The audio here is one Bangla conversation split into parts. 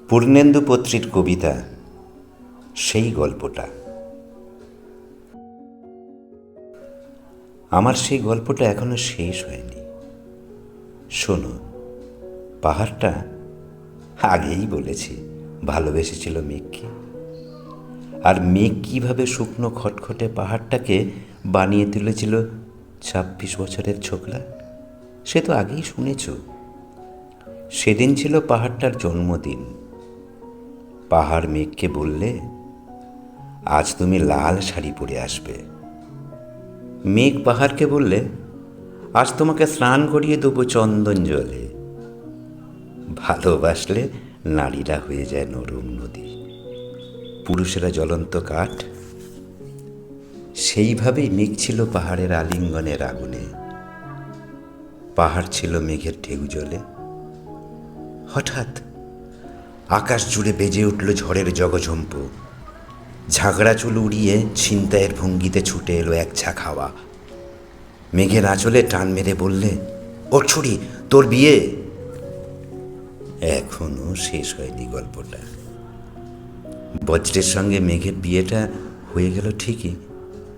পূর্ণেন্দু পত্রীর কবিতা সেই গল্পটা। আমার সেই গল্পটা এখনো শেষ হয়নি। শোনো, পাহাড়টা আগেই বলেছি ভালোবেসেছিল মেঘকে, আর মেঘ কীভাবে শুকনো খটখটে পাহাড়টাকে বানিয়ে তুলেছিল ২৬ বছরের ছোকরা, সে তো আগেই শুনেছ। সেদিন ছিল পাহাড়টার জন্মদিন। পাহাড় মেঘকে বললে, আজ তুমি লাল শাড়ি পরে আসবে। মেঘ পাহাড়কে বললে, আজ তোমাকে স্নান করিয়ে দেবো চন্দন জলে। ভালোবাসলে নারীরা হয়ে যায় নরম নদী, পুরুষেরা জ্বলন্ত কাঠ। সেইভাবেই মেঘ ছিল পাহাড়ের আলিঙ্গনের আগুনে। পাহাড় ছিল মেঘের ঢেউ জলে। হঠাৎ আকাশ জুড়ে বেজে উঠল ঝড়ের জগঝম্প। ঝাগড়া চুল উড়িয়ে ছিনতাইয়ের ভঙ্গিতে ছুটে এলো এক ঝাঁক হাওয়া। মেঘের আঁচলে টান মেরে বললে, ও ছুরি, তোর বিয়ে। এখনো শেষ হয়নি গল্পটা। বজ্রের সঙ্গে মেঘের বিয়েটা হয়ে গেল ঠিকই,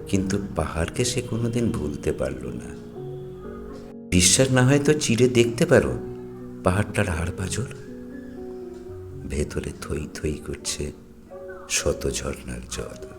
কিন্তু পাহাড়কে সে কোনোদিন ভুলতে পারল না। বিশ্বাস না হয় তো চিরে দেখতে পারো পাহাড়টার হাড় পাঁজর। ভেতরে থই থই করছে শত ঝর্ণার জল।